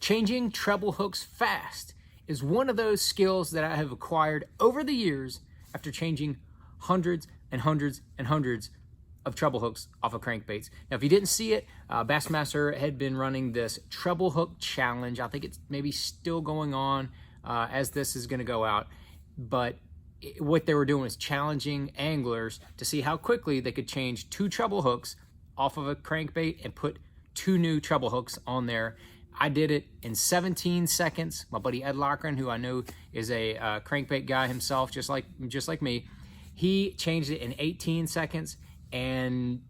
Changing treble hooks fast is one of those skills that I have acquired over the years after changing hundreds and hundreds and hundreds of treble hooks off of crankbaits. Now, if you didn't see it, Bassmaster had been running this treble hook challenge. I think it's maybe still going on as this is going to go out. But what they were doing was challenging anglers to see how quickly they could change 2 treble hooks off of a crankbait and put 2 new treble hooks on there. I did it in 17 seconds. My buddy Ed Lochran, who I know is a crankbait guy himself, just like me, he changed it in 18 seconds, and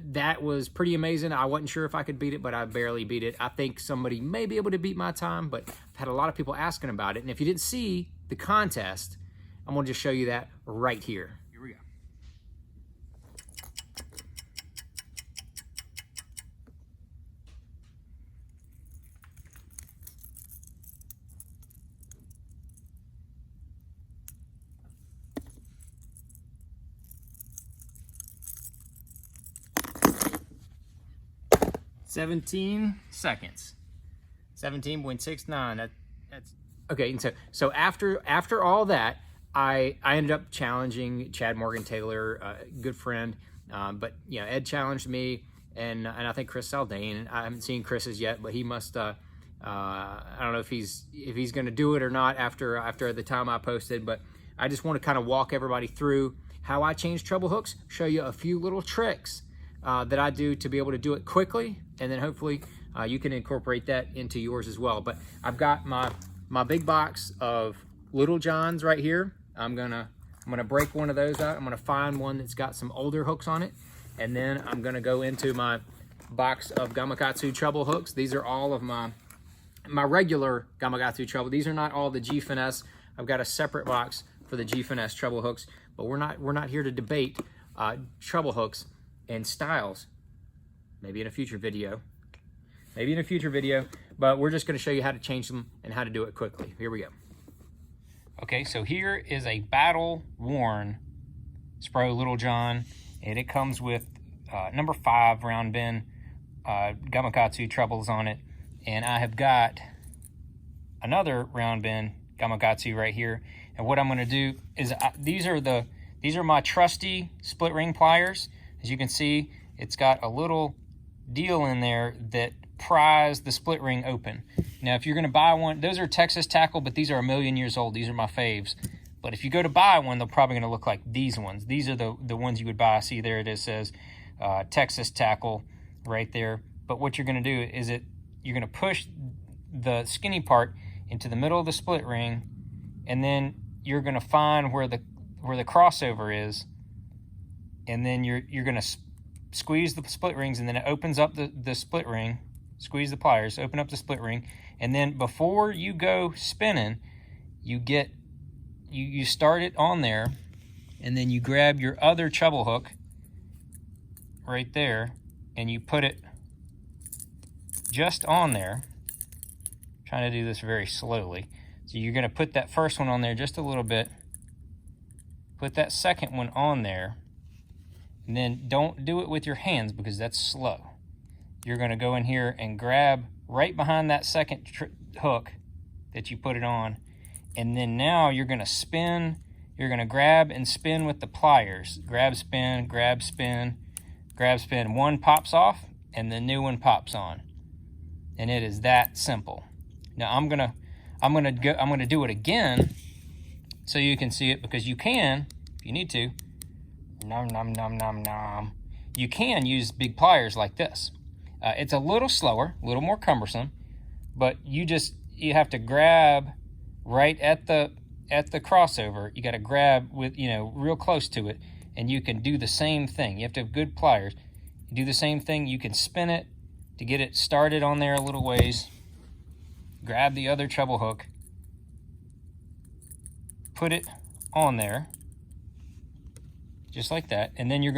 that was pretty amazing. I wasn't sure if I could beat it, but I barely beat it. I think somebody may be able to beat my time, but I've had a lot of people asking about it. And if you didn't see the contest, I'm gonna just show you that right here. Here we go. 17 seconds. 17.69. That's okay. And so after all that, I ended up challenging Chad Morgan Taylor, good friend. But you know, Ed challenged me, and I think Chris Saldane. I haven't seen Chris's yet, but he must. I don't know if he's going to do it or not after the time I posted. But I just want to kind of walk everybody through how I change treble hooks, show you a few little tricks that I do to be able to do it quickly, and then hopefully you can incorporate that into yours as well. But I've got my big box of Little Johns right here. I'm gonna break one of those out. I'm gonna find one that's got some older hooks on it, and then I'm gonna go into my box of Gamakatsu treble hooks. These are all of my regular Gamakatsu treble. These are not all the G Finesse. I've got a separate box for the G Finesse treble hooks, but we're not here to debate treble hooks and styles. Maybe in a future video. But we're just going to show you how to change them and how to do it quickly. Here we go. Okay, so here is a battle-worn Spro Little John, and it comes with number 5 round bin Gamakatsu trebles on it, and I have got another round bin Gamakatsu right here. And what I'm going to do is these are my trusty split ring pliers. As you can see, it's got a little deal in there that pries the split ring open. Now, if you're going to buy one, those are Texas Tackle, but these are a million years old. These are my faves. But if you go to buy one, they're probably going to look like these ones. These are the ones you would buy. See, there it is, says Texas Tackle right there. But what you're going to do is you're going to push the skinny part into the middle of the split ring, and then you're going to find where the crossover is, and then you're going to squeeze the split rings, and then it opens up the split ring. Squeeze the pliers, open up the split ring, and then before you go spinning, you start it on there, and then you grab your other treble hook right there, and you put it just on there. I'm trying to do this very slowly. So you're going to put that first one on there just a little bit, put that second one on there, and then don't do it with your hands because that's slow. You're going to go in here and grab right behind that second hook that you put it on, and then now you're going to spin. You're going to grab and spin with the pliers. Grab, spin, grab, spin, grab, spin. One pops off, and the new one pops on, and it is that simple. Now I'm gonna do it again so you can see it, because you can, if you need to. Nom nom nom nom nom. You can use big pliers like this. It's a little slower, a little more cumbersome, but you have to grab right at the crossover. You got to grab with, real close to it, and you can do the same thing. You have to have good pliers. You do the same thing. You can spin it to get it started on there a little ways. Grab the other treble hook, put it on there, just like that, and then you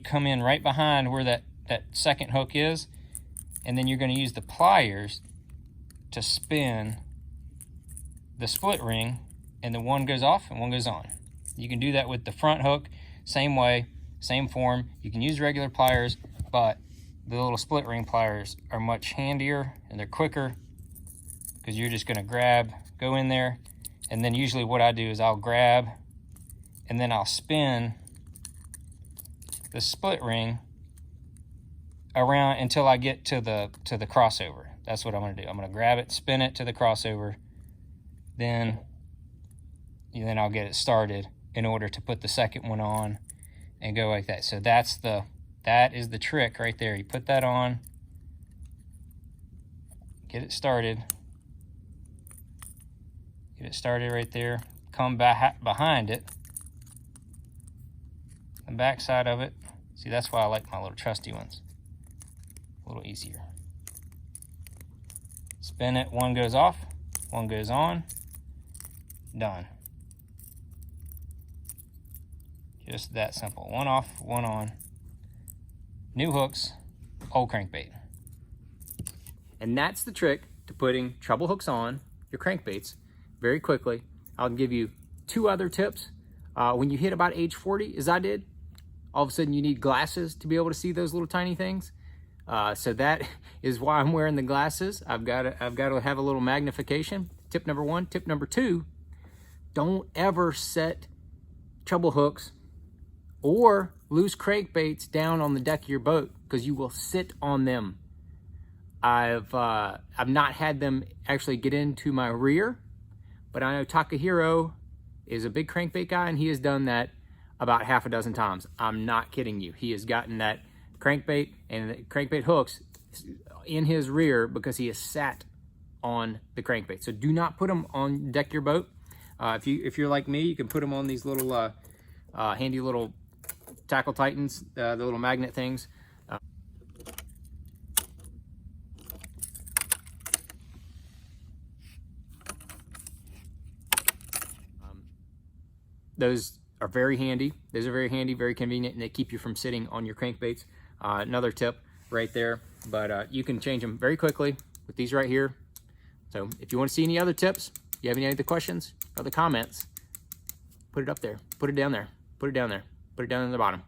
come in right behind where that second hook is, and then you're going to use the pliers to spin the split ring, and the one goes off and one goes on. You can do that with the front hook, same way, same form. You can use regular pliers, but the little split ring pliers are much handier and they're quicker, because you're just going to go in there, and then usually what I do is I'll grab and then I'll spin the split ring around until I get to the crossover. That's what I'm going to do. I'm going to grab it, spin it to the crossover, then I'll get it started in order to put the second one on and go like that. So that is the trick right there. You put that on, get it started right there, come back behind it, the back side of it. See, that's why I like my little trusty ones, a little easier. Spin it, one goes off, one goes on, done. Just that simple. One off, one on. New hooks, old crankbait. And that's the trick to putting treble hooks on your crankbaits very quickly. I'll give you 2 other tips. When you hit about age 40, as I did, all of a sudden you need glasses to be able to see those little tiny things. So that is why I'm wearing the glasses. I've got to have a little magnification. Tip number 1. Tip number 2, don't ever set treble hooks or loose crankbaits down on the deck of your boat, because you will sit on them. I've not had them actually get into my rear, but I know Takahiro is a big crankbait guy, and he has done that about half a dozen times. I'm not kidding you. He has gotten that crankbait and the crankbait hooks in his rear because he has sat on the crankbait. So do not put them on the deck of your boat. If you're like me, you can put them on these little handy little tackle titans, the little magnet things. Those are very handy. Those are very handy, very convenient, and they keep you from sitting on your crankbaits. Another tip right there, but you can change them very quickly with these right here. So if you want to see any other tips, you have any other questions, other comments, put it up there, put it down there, put it down there, put it down in the bottom.